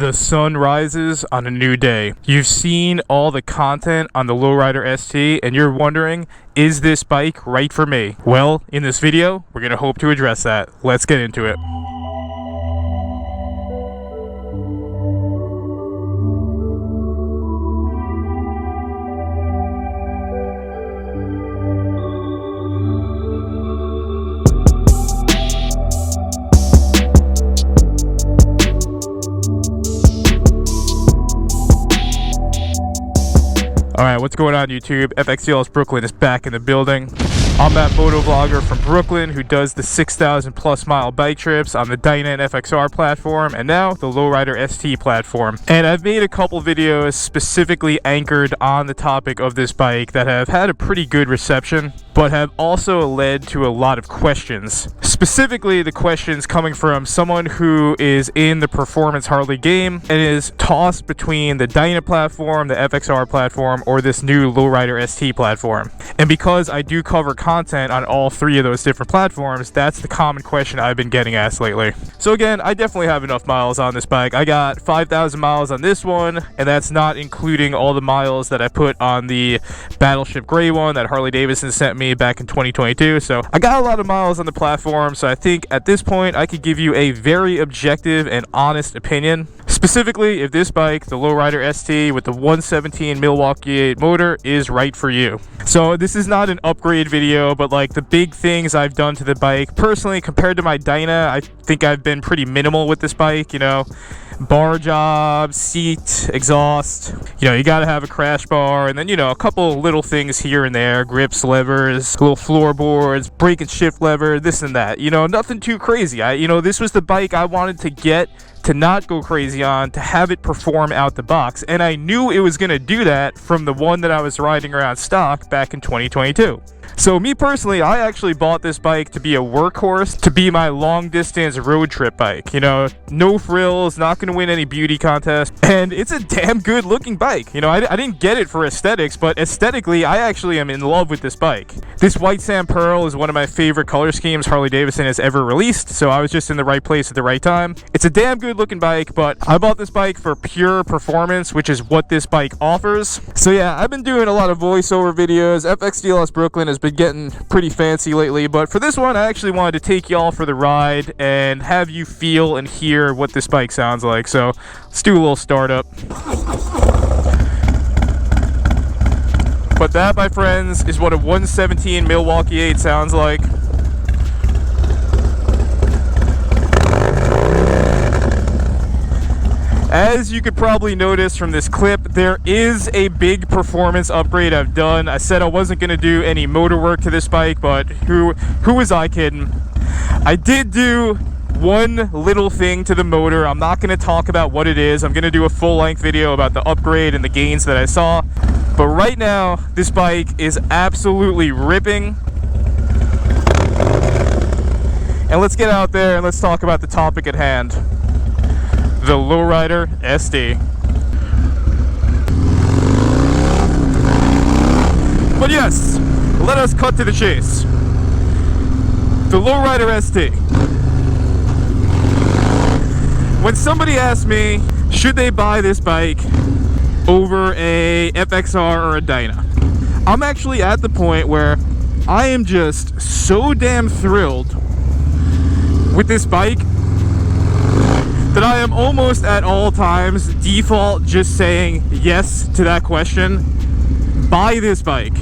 The sun rises on a new day. You've seen all the content on the Lowrider ST and you're wondering, is this bike right for me? Well, in this video, we're going to hope to address that. Let's get into it. Alright, what's going on YouTube? FXDLS Brooklyn is back in the building. I'm that motovlogger from Brooklyn who does the 6,000 plus mile bike trips on the Dyna and FXR platform and now the Lowrider ST platform. And I've made a couple videos specifically anchored on the topic of this bike that have had a pretty good reception, but have also led to a lot of questions. Specifically, the questions coming from someone who is in the performance Harley game and is tossed between the Dyna platform, the FXR platform, or this new Lowrider ST platform. And because I do cover content on all three of those different platforms, that's the common question I've been getting asked lately. So again, I definitely have enough miles on this bike. I got 5,000 miles on this one, and that's not including all the miles that I put on the Battleship Gray one that Harley Davidson sent me back in 2022. So I got a lot of miles on the platform, so I think at this point I could give you a very objective and honest opinion. Specifically, if this bike, the Lowrider ST with the 117 Milwaukee 8 motor, is right for you. So this is not an upgrade video, but like the big things I've done to the bike personally compared to my Dyna, I think I've been pretty minimal with this bike. You know, bar job, seat, exhaust, you know, you gotta have a crash bar, and then, you know, a couple little things here and there, grips, levers, little floorboards, brake and shift lever, this and that, you know, nothing too crazy. This was the bike I wanted to get to not go crazy on, to have it perform out the box, and I knew it was gonna do that from the one that I was riding around stock back in 2022. So me personally, I actually bought this bike to be a workhorse, to be my long distance road trip bike. You know, no frills, not going to win any beauty contest, and it's a damn good looking bike. You know, I didn't get it for aesthetics, but aesthetically, I actually am in love with this bike. This white sand pearl is one of my favorite color schemes Harley Davidson has ever released, so I was just in the right place at the right time. It's a damn good looking bike, but I bought this bike for pure performance, which is what this bike offers. So yeah, I've been doing a lot of voiceover videos. FXDLS Brooklyn has been getting pretty fancy lately, but for this one I actually wanted to take y'all for the ride and have you feel and hear what this bike sounds like. So let's do a little startup. But that, my friends, is what a 117 Milwaukee 8 sounds like. As you could probably notice from this clip, there is a big performance upgrade I've done. I said I wasn't going to do any motor work to this bike, but who was I kidding? I did do one little thing to the motor. I'm not going to talk about what it is. I'm going to do a full-length video about the upgrade and the gains that I saw. But right now, this bike is absolutely ripping. And let's get out there and let's talk about the topic at hand. The Lowrider ST. But yes, let us cut to the chase. The Lowrider ST. When somebody asks me, should they buy this bike over a FXR or a Dyna, I'm actually at the point where I am just so damn thrilled with this bike that I am almost at all times default just saying yes to that question. Buy this bike.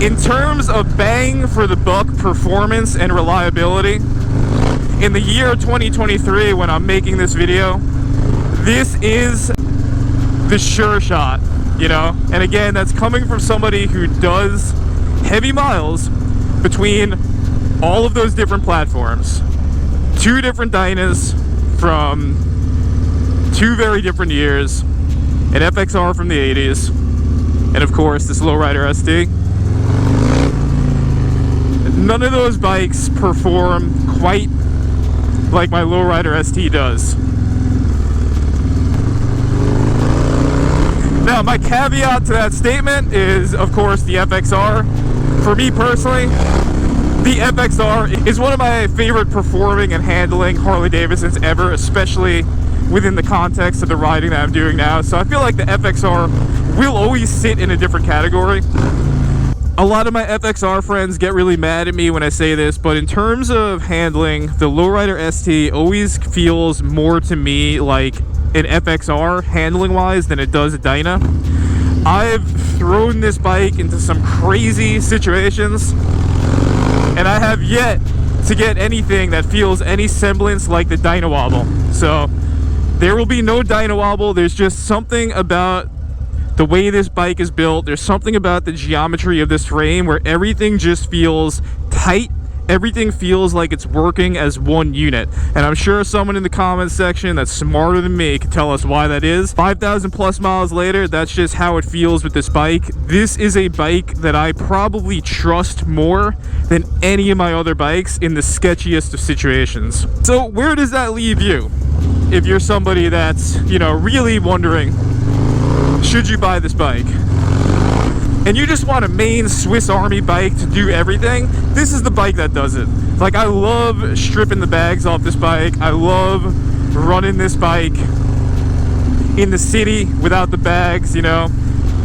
In terms of bang for the buck performance and reliability, in the year 2023 when I'm making this video, this is the sure shot, you know? And again, that's coming from somebody who does heavy miles between all of those different platforms. Two different Dynas from two very different years, an FXR from the 80s, and of course this Lowrider ST. None of those bikes perform quite like my Lowrider ST does. Now, my caveat to that statement is, of course, the FXR. For me personally, The FXR is one of my favorite performing and handling Harley Davidsons ever, especially within the context of the riding that I'm doing now. So I feel like the FXR will always sit in a different category. A lot of my FXR friends get really mad at me when I say this, but in terms of handling, the Lowrider ST always feels more to me like an FXR handling wise than it does a Dyna. I've thrown this bike into some crazy situations, and I have yet to get anything that feels any semblance like the Dyna wobble. So there will be no Dyna wobble. There's just something about the way this bike is built. There's something about the geometry of this frame where everything just feels tight. Everything feels like it's working as one unit. And I'm sure someone in the comments section that's smarter than me can tell us why that is. 5,000 plus miles later, that's just how it feels with this bike. This is a bike that I probably trust more than any of my other bikes in the sketchiest of situations. So where does that leave you? If you're somebody that's, you know, really wondering, should you buy this bike? And you just want a main Swiss Army bike to do everything, this is the bike that does it. Like, I love stripping the bags off this bike. I love running this bike in the city without the bags, you know.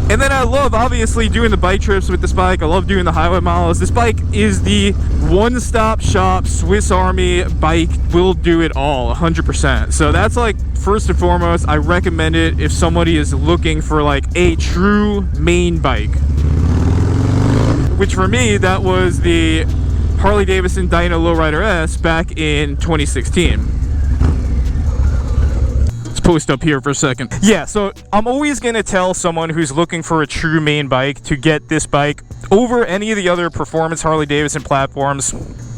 And then I love, obviously, doing the bike trips with this bike. I love doing the highway miles. This bike is the one-stop shop Swiss Army bike. Will do it all, 100%. So that's like, first and foremost, I recommend it if somebody is looking for like a true main bike. Which for me, that was the Harley Davidson Dyna Lowrider S back in 2016. Post up here for a second. Yeah, so I'm always going to tell someone who's looking for a true main bike to get this bike over any of the other performance Harley Davidson platforms.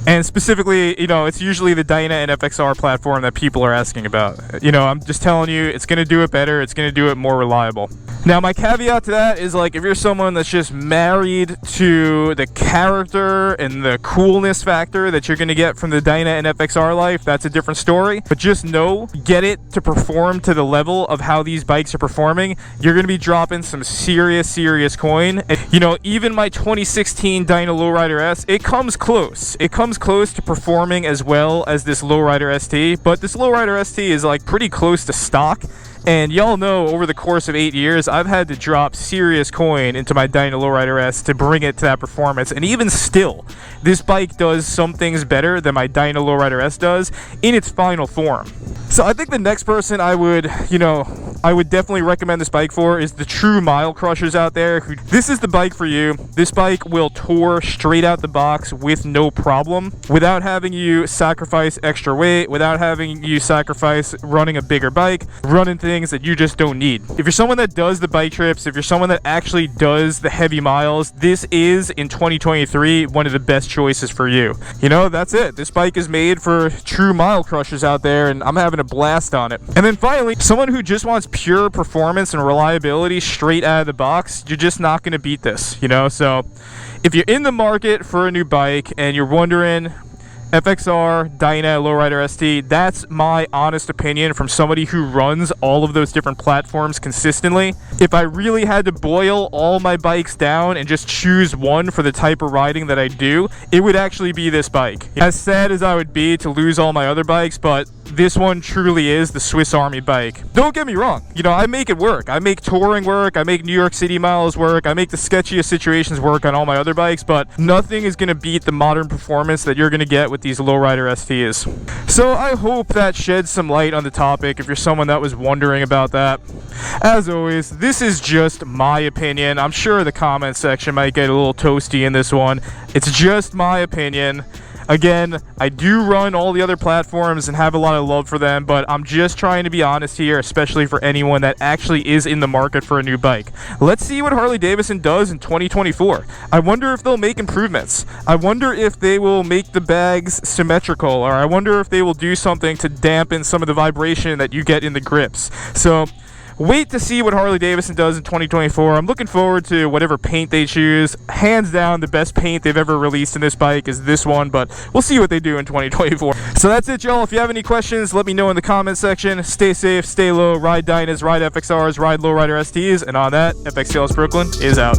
And specifically, you know, it's usually the Dyna and FXR platform that people are asking about. You know, I'm just telling you, it's going to do it better. It's going to do it more reliable. Now, my caveat to that is, like, if you're someone that's just married to the character and the coolness factor that you're going to get from the Dyna and FXR life, that's a different story. But just know, get it to perform to the level of how these bikes are performing, you're going to be dropping some serious coin. And, you know, even my 2016 Dyna Lowrider S, it comes close. It comes close to performing as well as this Lowrider ST, but this Lowrider ST is like pretty close to stock. And y'all know, over the course of 8 years, I've had to drop serious coin into my Dyna Lowrider S to bring it to that performance. And even still, this bike does some things better than my Dyna Lowrider S does in its final form. So I think the next person I would, you know, I would definitely recommend this bike for is the true mile crushers out there. This is the bike for you. This bike will tour straight out the box with no problem, without having you sacrifice extra weight, without having you sacrifice running a bigger bike, running things that you just don't need. If you're someone that does the bike trips, if you're someone that actually does the heavy miles, this is, in 2023, one of the best choices for you. You know, that's it. This bike is made for true mile crushers out there, and I'm having a blast on it. And then finally, someone who just wants pure performance and reliability straight out of the box, you're just not going to beat this, you know? So if you're in the market for a new bike and you're wondering, FXR, Dyna, Lowrider ST, that's my honest opinion from somebody who runs all of those different platforms consistently. If I really had to boil all my bikes down and just choose one for the type of riding that I do, it would actually be this bike. As sad as I would be to lose all my other bikes, but this one truly is the Swiss Army bike. Don't get me wrong, you know, I make it work. I make touring work, I make New York City miles work, I make the sketchiest situations work on all my other bikes, but nothing is going to beat the modern performance that you're going to get with these Lowrider STs. So I hope that sheds some light on the topic if you're someone that was wondering about that. As always, this is just my opinion. I'm sure the comment section might get a little toasty in this one. It's just my opinion. Again, I do run all the other platforms and have a lot of love for them, but I'm just trying to be honest here, especially for anyone that actually is in the market for a new bike. Let's see what Harley Davidson does in 2024. I wonder if they'll make improvements. I wonder if they will make the bags symmetrical, or I wonder if they will do something to dampen some of the vibration that you get in the grips. So wait to see what Harley Davidson does in 2024. I'm looking forward to whatever paint they choose. Hands down, the best paint they've ever released in this bike is this one, but we'll see what they do in 2024. So that's it, y'all. If you have any questions, let me know in the comment section. Stay safe, stay low, ride Dynas, ride FXRs, ride Lowrider STs, and on that, FXDLS Brooklyn is out.